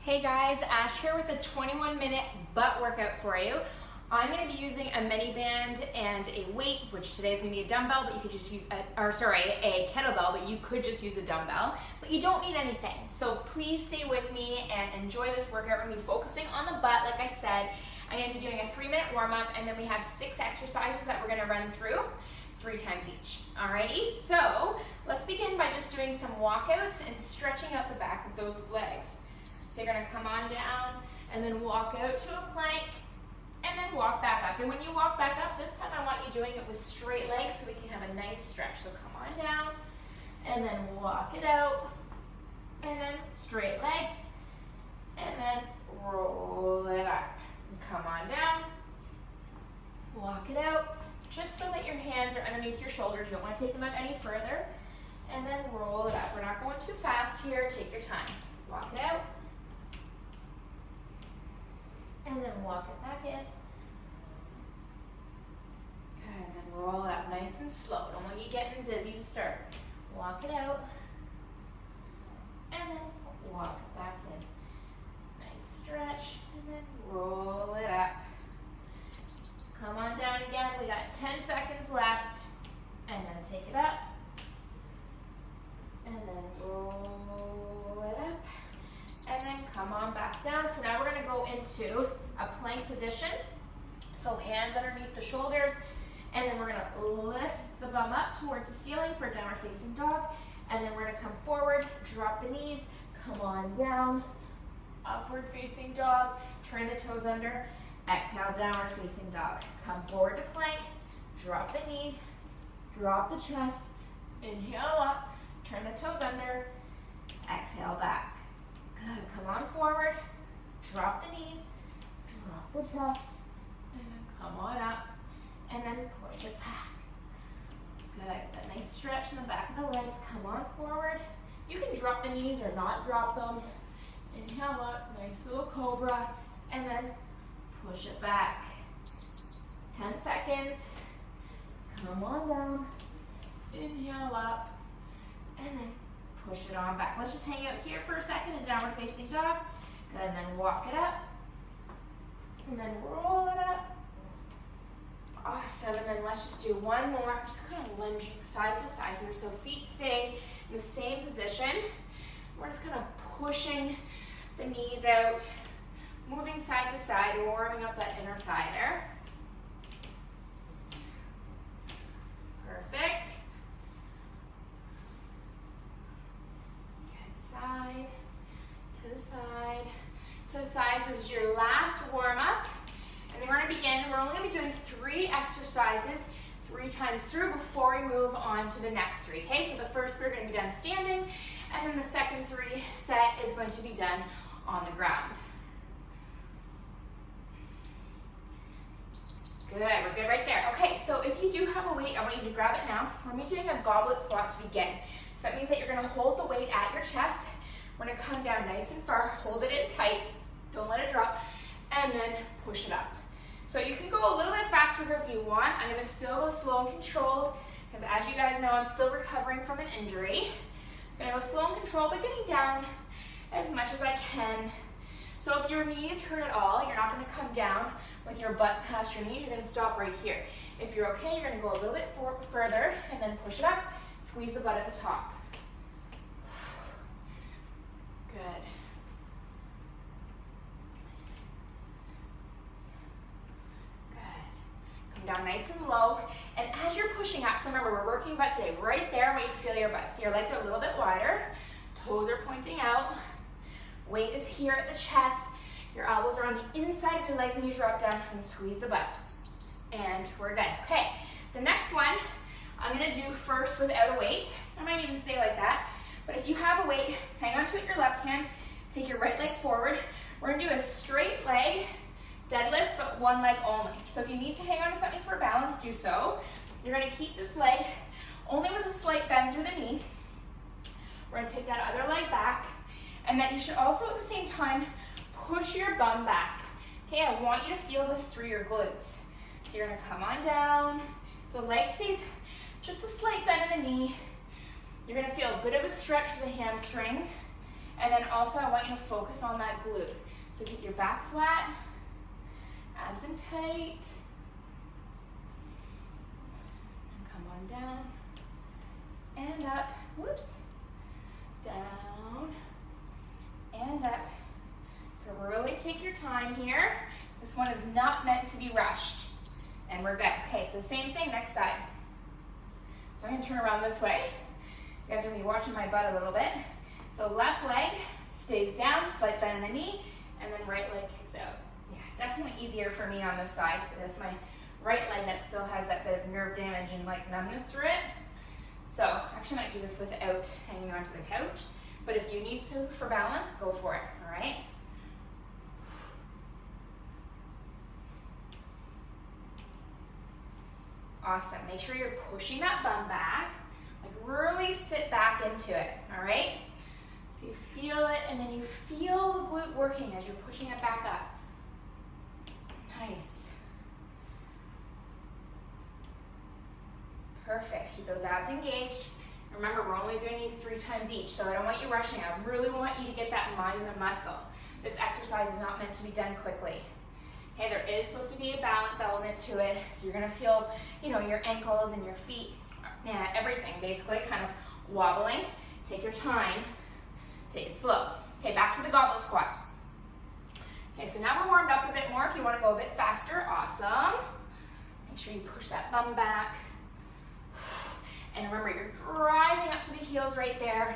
Hey guys, Ash here with a 21-minute butt workout for you. I'm going to be using a mini band and a weight, which today is going to be a dumbbell, but you could just use a kettlebell, but you could just use a dumbbell. But you don't need anything, so please stay with me and enjoy this workout. We're going to be focusing on the butt, like I said. I'm going to be doing a 3-minute warm-up, and then we have 6 exercises that we're going to run through 3 times each. Alrighty, so let's begin by just doing some walkouts and stretching out the back of those legs. So you're going to come on down and then walk out to a plank and then walk back up. And when you walk back up, this time I want you doing it with straight legs so we can have a nice stretch. So come on down and then walk it out and then straight legs and then roll it up. Come on down, walk it out just so that your hands are underneath your shoulders. You don't want to take them out any further. And then roll it up. We're not going too fast here. Take your time. Walk it out. And then walk it back in. Good, and then roll it up nice and slow. Don't want you getting dizzy to start. Walk it out. And then walk it back in. Nice stretch. And then roll it up. Come on down again. We got 10 seconds left. And then take it up. And then roll it up. And then come on back down. So now we're going to go into a plank position. So hands underneath the shoulders. And then we're going to lift the bum up towards the ceiling for downward facing dog. And then we're going to come forward, drop the knees, come on down, upward facing dog, turn the toes under, exhale, downward facing dog. Come forward to plank, drop the knees, drop the chest, inhale up, turn the toes under, exhale back. Good, come on forward, drop the knees, drop the chest, and then come on up, and then push it back. Good, a nice stretch in the back of the legs, come on forward. You can drop the knees or not drop them. Inhale up, nice little cobra, and then push it back. 10 seconds, come on down, inhale up, and then push it on back. Let's just hang out here for a second in downward facing dog. Good, and then walk it up. And then roll it up. Awesome, and then let's just do one more. Just kind of lunging side to side here. So feet stay in the same position. We're just kind of pushing the knees out, moving side to side, warming up that inner thigh there. Perfect. Side to the side to the side. This is your last warm-up, and then we're going to begin. We're only going to be doing 3 exercises 3 times through before we move on to the next 3. Okay, so the first 3 are going to be done standing, and then the second 3 set is going to be done on the ground. Good, we're good right there. Okay, so if you do have a weight, I want you to grab it now. We're going to be doing a goblet squat to begin. So that means that you're going to hold the weight at your chest. We're going to come down nice and far, hold it in tight, don't let it drop, and then push it up. So you can go a little bit faster here if you want. I'm going to still go slow and controlled, because as you guys know, I'm still recovering from an injury. I'm going to go slow and controlled, but getting down as much as I can. So if your knees hurt at all, you're not going to come down with your butt past your knees. You're going to stop right here. If you're okay, you're going to go a little bit further and then push it up. Squeeze the butt at the top. Good. Good. Come down nice and low. And as you're pushing up, so remember, we're working butt today. Right there where you feel your butt. So your legs are a little bit wider. Toes are pointing out. Weight is here at the chest. Your elbows are on the inside of your legs when you drop down and squeeze the butt. And we're good. Okay, the next one I'm going to do first without a weight. I might even stay like that. But if you have a weight, hang on to it in your left hand. Take your right leg forward. We're going to do a straight leg deadlift, but one leg only. So if you need to hang on to something for balance, do so. You're going to keep this leg only with a slight bend through the knee. We're going to take that other leg back. And then you should also at the same time push your bum back. Okay, I want you to feel this through your glutes. So you're going to come on down. So leg stays just a slight bend in the knee. You're going to feel a bit of a stretch of the hamstring. And then also I want you to focus on that glute. So keep your back flat, abs in tight. And come on down and up. Whoops. Down and up. So really take your time here. This one is not meant to be rushed. And we're good. Okay, so same thing, next side. So I'm gonna turn around this way. You guys are gonna be watching my butt a little bit. So left leg stays down, slight bend in the knee, and then right leg kicks out. Yeah, definitely easier for me on this side. That's my right leg that still has that bit of nerve damage and like numbness through it. So actually I might do this without hanging onto the couch, but if you need to for balance, go for it, all right? Awesome, make sure you're pushing that bum back, like really sit back into it, all right? So you feel it, and then you feel the glute working as you're pushing it back up. Nice. Perfect, keep those abs engaged. Remember, we're only doing these 3 times each, so I don't want you rushing. I really want you to get that mind in the muscle. This exercise is not meant to be done quickly. Okay, there is supposed to be a balance element to it, so you're gonna feel, you know, your ankles and your feet, yeah, everything basically kind of wobbling. Take your time, take it slow. Okay, back to the goblet squat. Okay, so now we're warmed up a bit more. If you wanna go a bit faster, awesome. Make sure you push that bum back. And remember, you're driving up to the heels right there,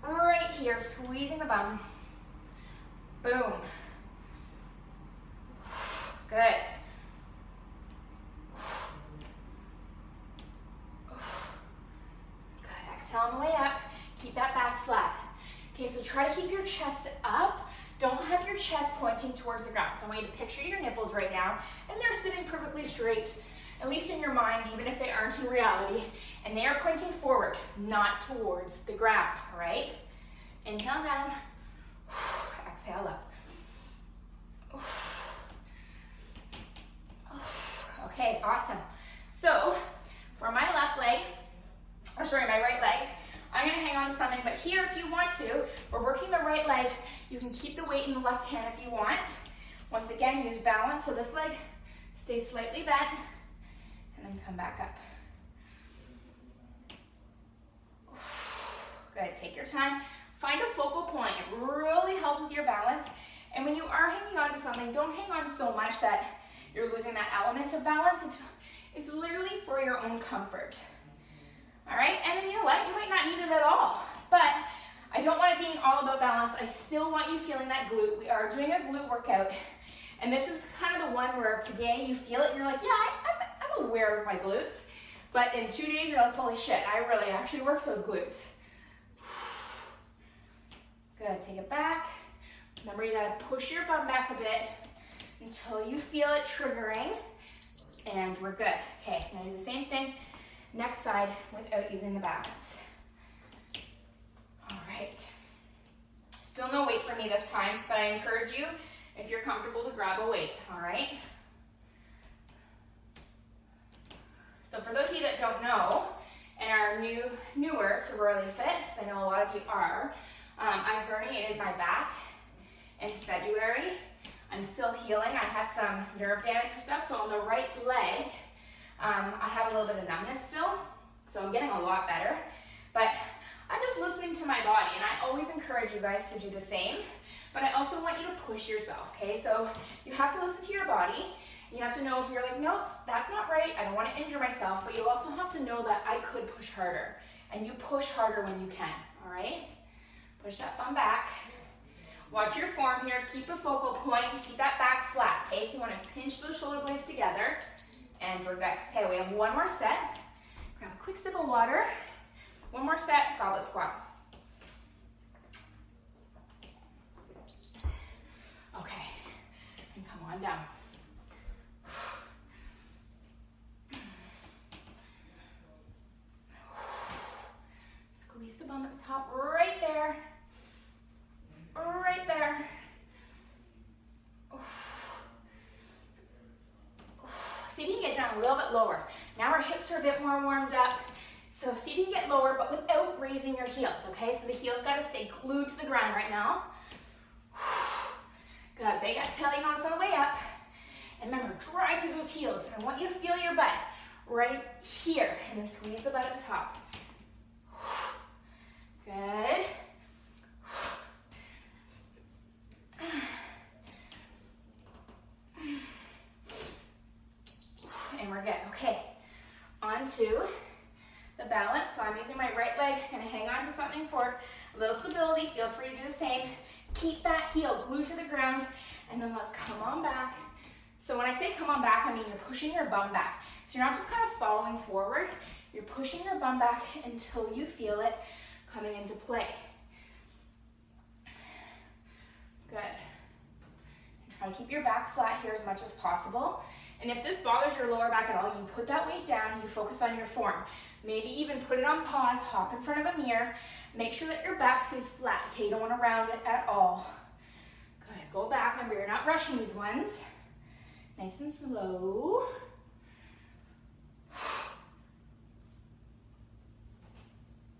right here, squeezing the bum. Boom. Good. Good, exhale on the way up. Keep that back flat. Okay, so try to keep your chest up. Don't have your chest pointing towards the ground. So I want you to picture your nipples right now, and they're sitting perfectly straight, at least in your mind, even if they aren't in reality. And they are pointing forward, not towards the ground, all right? Inhale down, exhale up. Okay, awesome. So for my left leg, or sorry, my right leg, I'm gonna hang on to something, but here if you want to, we're working the right leg. You can keep the weight in the left hand if you want. Once again, use balance, so this leg stays slightly bent, and then come back up. Good, take your time. Find a focal point. It really helps with your balance. And when you are hanging on to something, don't hang on so much that you're losing that element of balance. It's literally for your own comfort. All right, and then you know what? You might not need it at all, but I don't want it being all about balance. I still want you feeling that glute. We are doing a glute workout, and this is kind of the one where today you feel it and you're like, yeah, I'm aware of my glutes, but in 2 days you're like, holy shit, I really actually work those glutes. Good, take it back. Remember, you gotta push your bum back a bit until you feel it triggering, and we're good. Okay, now do the same thing, next side, without using the balance. All right. Still no weight for me this time, but I encourage you, if you're comfortable, to grab a weight, all right? So for those of you that don't know, and are newer to Royally Fit, because I know a lot of you are, I herniated my back in February. I'm still healing. I had some nerve damage and stuff, so on the right leg, I have a little bit of numbness still, so I'm getting a lot better. But I'm just listening to my body, and I always encourage you guys to do the same, but I also want you to push yourself, okay? So you have to listen to your body. You have to know if you're like, nope, that's not right, I don't want to injure myself, but you also have to know that I could push harder, and you push harder when you can, all right? Push that bum back. Watch your form here, keep a focal point, keep that back flat, okay? So you want to pinch those shoulder blades together, and we're good. Okay, we have one more set. Grab a quick sip of water. One more set, goblet squat. Okay, and come on down. Squeeze the bum at the top, right there. Right there. See if you can get down a little bit lower. Now our hips are a bit more warmed up. So see if you can get lower, but without raising your heels, okay? So the heels gotta stay glued to the ground right now. Good, big exhale you notice on the way up. And remember, drive through those heels. I want you to feel your butt right here, and then squeeze the butt at the top. Good. And we're good, okay. On to the balance. So I'm using my right leg, gonna hang on to something for a little stability. Feel free to do the same. Keep that heel glued to the ground, and then let's come on back. So when I say come on back, I mean you're pushing your bum back. So you're not just kind of falling forward, you're pushing your bum back until you feel it coming into play. Good. And try to keep your back flat here as much as possible. And if this bothers your lower back at all, you put that weight down, you focus on your form. Maybe even put it on pause, hop in front of a mirror, make sure that your back stays flat, okay? You don't want to round it at all. Good, go back, remember you're not rushing these ones. Nice and slow.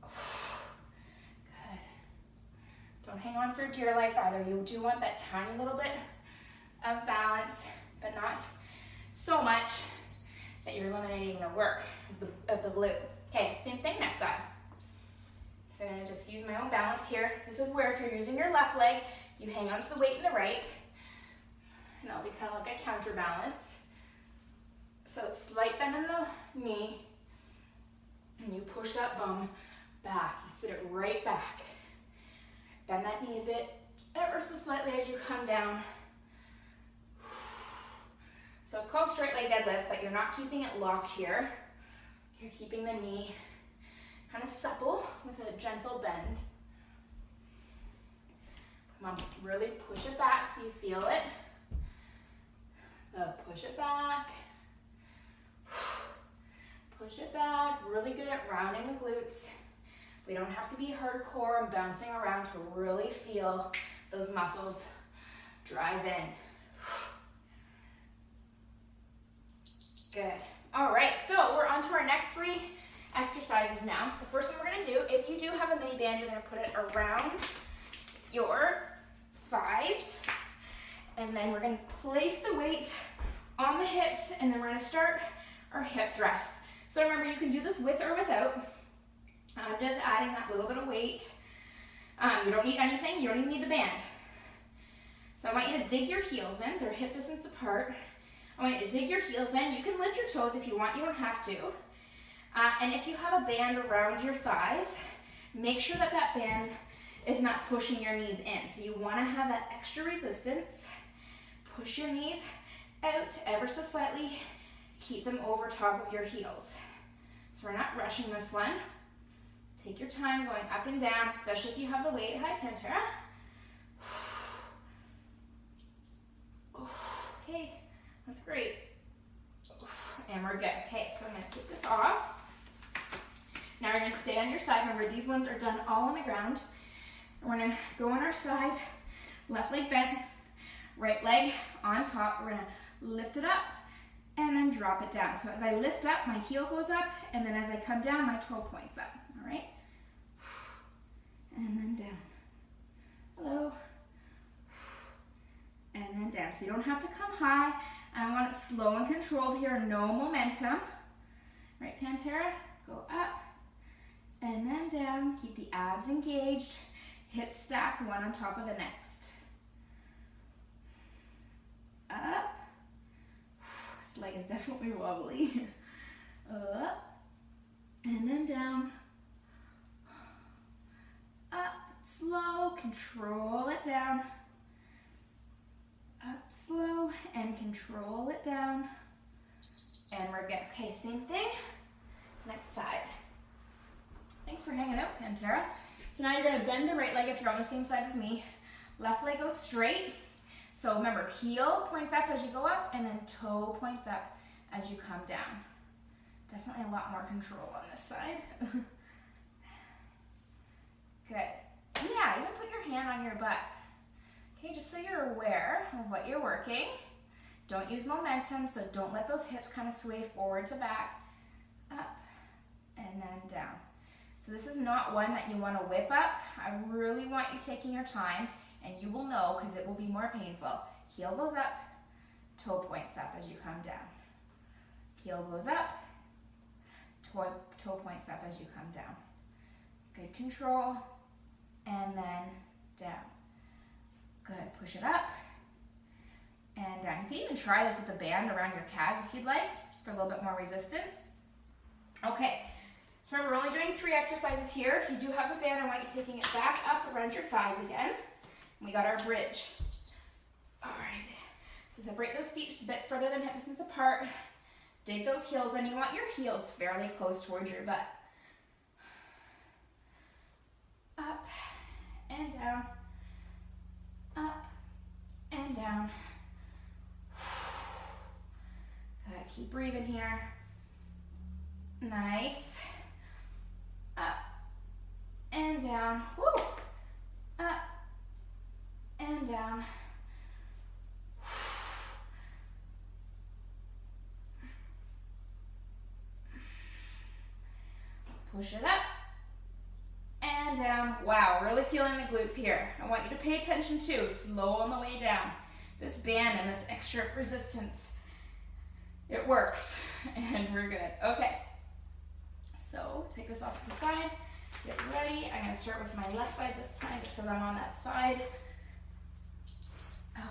Good. Don't hang on for dear life either. You do want that tiny little bit of balance, but not so much that you're eliminating the work of the glute. Okay, same thing next side. So I'm gonna just use my own balance here. This is where if you're using your left leg, you hang on to the weight in the right, and I'll be kind of like a counterbalance. So it's slight bend in the knee, and you push that bum back. You sit it right back. Bend that knee a bit, ever so slightly as you come down. So it's called straight leg deadlift, but you're not keeping it locked here. You're keeping the knee kind of supple with a gentle bend. Come on, really push it back so you feel it. Push it back. Push it back. Really good at rounding the glutes. We don't have to be hardcore and bouncing around to really feel those muscles drive in. Good. All right, so we're on to our next 3 exercises now. The first one we're gonna do, if you do have a mini band, you're gonna put it around your thighs, and then we're gonna place the weight on the hips, and then we're gonna start our hip thrusts. So remember, you can do this with or without. I'm just adding that little bit of weight. You don't need anything, you don't even need the band. So I want you to dig your heels in, they're hip distance apart. I want you to dig your heels in. You can lift your toes if you want, you don't have to. And if you have a band around your thighs, make sure that that band is not pushing your knees in. So you want to have that extra resistance. Push your knees out ever so slightly. Keep them over top of your heels. So we're not rushing this one. Take your time going up and down, especially if you have the weight. Hi, Pantera. Okay. That's great. And we're good. Okay, so I'm going to take this off. Now we're going to stay on your side. Remember, these ones are done all on the ground. We're going to go on our side, left leg bent, right leg on top. We're going to lift it up and then drop it down. So as I lift up, my heel goes up, and then as I come down, my toe points up. All right? And then down. Hello. And then down. So you don't have to come high. I want it slow and controlled here, no momentum. Right, Pantera? Go up and then down. Keep the abs engaged. Hips stacked, one on top of the next. Up. This leg is definitely wobbly. Up and then down. Up, slow, control it down. Up slow and control it down. And we're good. Okay, same thing. Next side. Thanks for hanging out, Pantera. So now you're gonna bend the right leg if you're on the same side as me. Left leg goes straight. So remember, heel points up as you go up, and then toe points up as you come down. Definitely a lot more control on this side. Good. Yeah, even put your hand on your butt. Okay, just so you're aware of what you're working. Don't use momentum, so don't let those hips kind of sway forward to back. Up and then down. So this is not one that you want to whip up. I really want you taking your time, and you will know because it will be more painful. Heel goes up, toe points up as you come down. Heel goes up, toe points up as you come down. Good control, and then down. Good, push it up, and down. You can even try this with the band around your calves if you'd like, for a little bit more resistance. Okay, so remember we're only doing 3 exercises here. If you do have the band, I want you taking it back up around your thighs again. We got our bridge. All right, so separate those feet just a bit further than hip distance apart. Dig those heels in. You want your heels fairly close towards your butt. Up and down, up and down. Good, keep breathing here. Nice. Up and down. Woo. Up and down. Push it up and down. Wow, really feeling the glutes here. I want you to pay attention too, slow on the way down. This band and this extra resistance, it works, and we're good. Okay, so take this off to the side, get ready. I'm gonna start with my left side this time just because I'm on that side.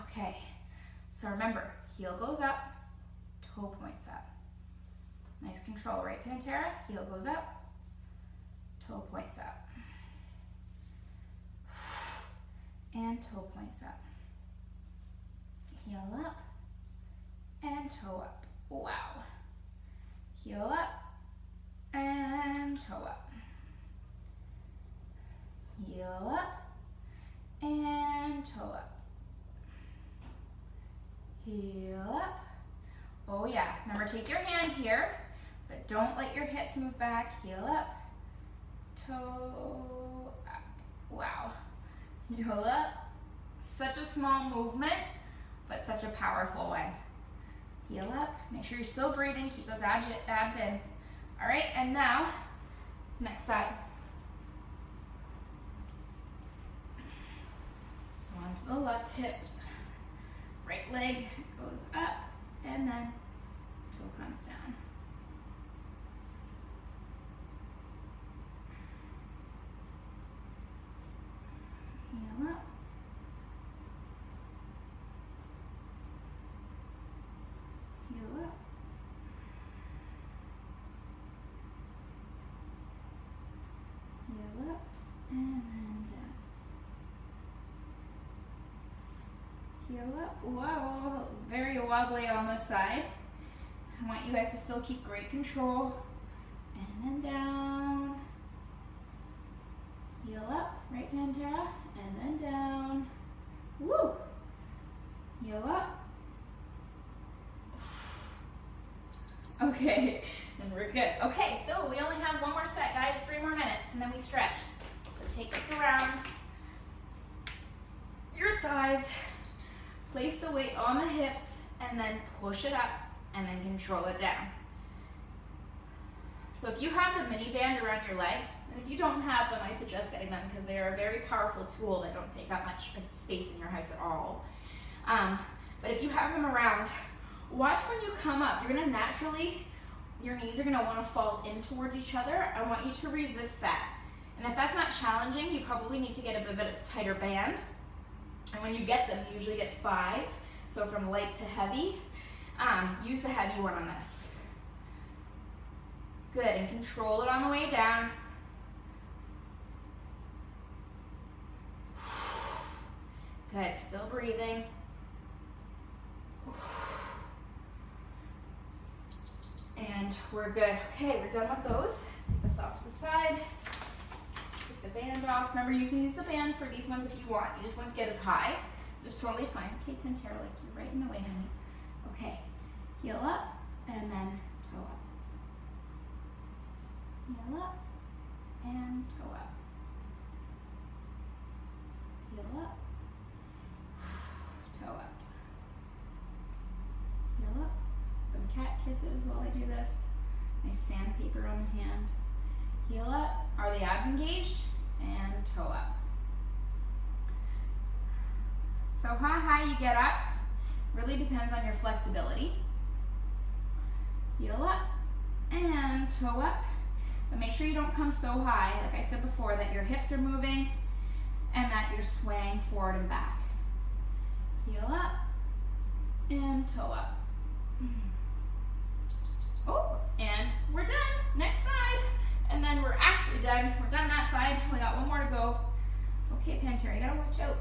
Okay, so remember, heel goes up, toe points up. Nice control, right Pantera? Heel goes up, toe points up. And toe points up. Heel up and toe up. Wow. Heel up and toe up. Heel up and toe up. Heel up. Oh yeah, remember take your hand here, but don't let your hips move back. Heel up, toe up. Wow. Heel up. Such a small movement, but such a powerful one. Heel up. Make sure you're still breathing. Keep those abs in. All right, and now, next side. So onto the left hip. Right leg goes up, and then toe comes down. Heel up. Heel up. Heel up, and then down. Heel up. Whoa, very wobbly on this side. I want you guys to still keep great control. And then down. Heel up, right Pantera, and then down. Woo! Heel up. Okay, and we're good. Okay, so we only have one more set, guys, 3 more minutes, and then we stretch. So take this around your thighs, place the weight on the hips, and then push it up, and then control it down. So if you have the mini band around your legs, and if you don't have them, I suggest getting them because they are a very powerful tool that don't take up much space in your house at all. But if you have them around, watch when you come up. You're gonna naturally, your knees are gonna wanna fall in towards each other. I want you to resist that. And if that's not challenging, you probably need to get a bit of a tighter band. And when you get them, you usually get 5. So from light to heavy, use the heavy one on this. Good, and control it on the way down. Good, still breathing. And we're good. Okay, we're done with those. Take this off to the side. Take the band off. Remember, you can use the band for these ones if you want. You just won't get as high. Just totally fine. Okay, Pantera, like you're right in the way, honey. Okay, heel up, and then toe up. Heel up, and toe up. Heel up, toe up. Heel up. Some cat kisses while I do this. Nice sandpaper on the hand. Heel up. Are the abs engaged? And toe up. So how high you get up really depends on your flexibility. Heel up and toe up. But make sure you don't come so high, like I said before, that your hips are moving and that you're swaying forward and back. Heel up and toe up. Oh, and we're done. Next side. And then we're actually done. We're done that side. We got one more to go. Okay, Pantera, you gotta watch out.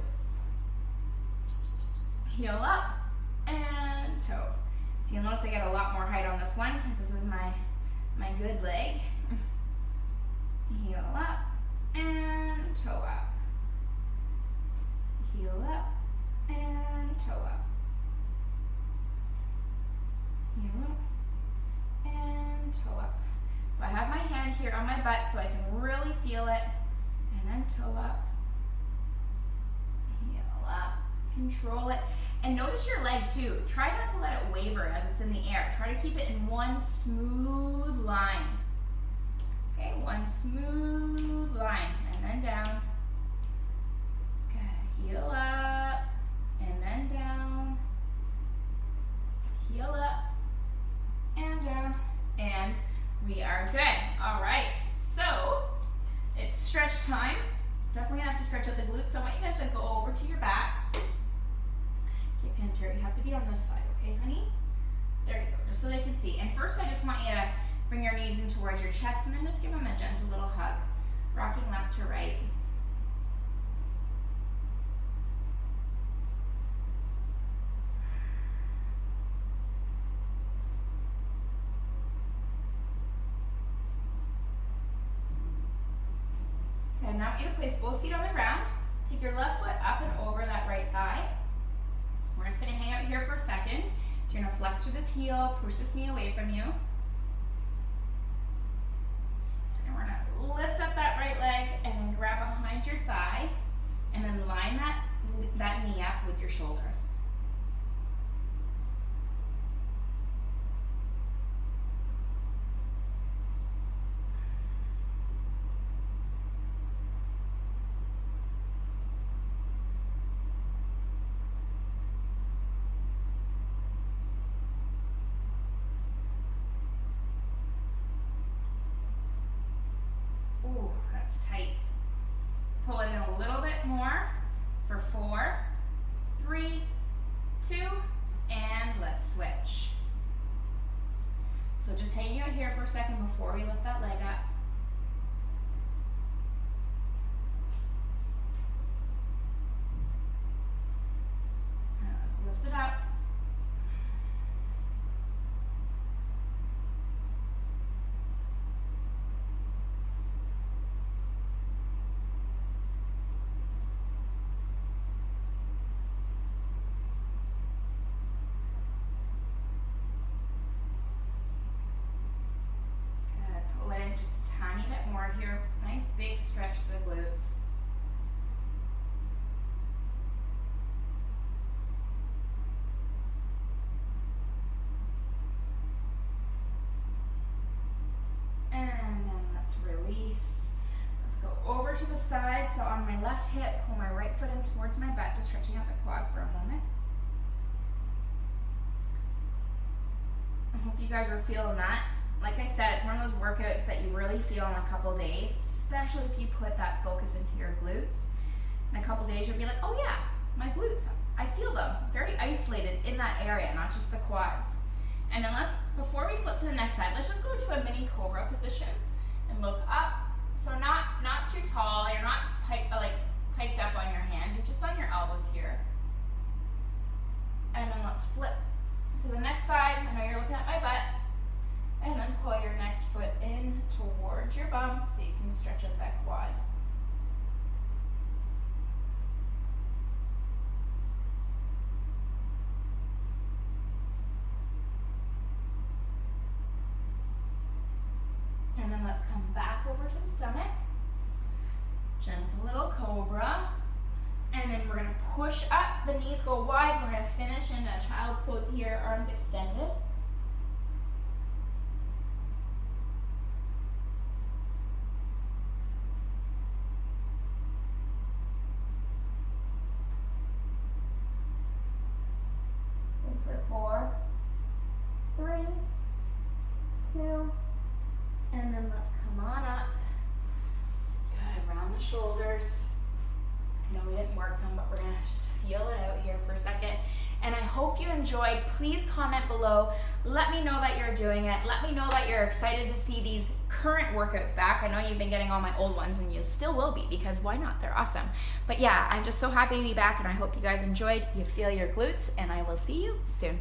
Heel up and toe. So you'll notice I get a lot more height on this one because this is my good leg. Heel up and toe up. Heel up and toe up. Heel up and toe up. So I have my hand here on my butt so I can really feel it. And then toe up. Heel up. Control it. And notice your leg too. Try not to let it waver as it's in the air. Try to keep it in one smooth line. Okay, one smooth line. And then down. Good. Heel up. And then down. Heel up. And down. And we are good. All right. So, it's stretch time. Definitely gonna have to stretch out the glutes. So I want you guys to go over to your back. Okay, Pantera, you have to be on this side, okay, honey? There you go, just so they can see. And first, I just want you to bring your knees in towards your chest and then just give them a gentle little hug. Rocking left to right. Okay, now I want you to place both feet on the ground. Take your left foot up and over that right thigh. We're just going to hang out here for a second. So you're going to flex through this heel, push this knee away from you. And we're going to lift up that right leg and then grab behind your thigh and then line that knee up with your shoulder. Ooh, that's tight. Pull it in a little bit more for 4, 3, 2, and let's switch. So just hanging out here for a second before we lift that leg up. Now let's lift it up. Here, nice big stretch for the glutes. And then let's release. Let's go over to the side. So on my left hip, pull my right foot in towards my butt, just stretching out the quad for a moment. I hope you guys are feeling that. Like I said, it's one of those workouts that you really feel in a couple days, especially if you put that focus into your glutes. In a couple days, you'll be like, oh yeah, my glutes, I feel them very isolated in that area, not just the quads. And then before we flip to the next side, let's just go to a mini cobra position and look up. So not too tall, you're not piped up on your hands, you're just on your elbows here. And then let's flip to the next side. I know you're looking at my butt. And then pull your next foot in towards your bum so you can stretch out that quad. And then let's come back over to the stomach. Gentle little cobra. And then we're going to push up. The knees go wide. We're going to finish in a child's pose here, arms extended. for 4, 3, 2, and then let's come on up. Good, round the shoulders. I know we didn't work them, but we're gonna just feel it out here for a second. And I hope you enjoyed. Please comment below. Let me know that you're doing it. Let me know that you're excited to see these current workouts back. I know you've been getting all my old ones, and you still will be, because why not? They're awesome. But yeah, I'm just so happy to be back, and I hope you guys enjoyed. You feel your glutes, and I will see you soon.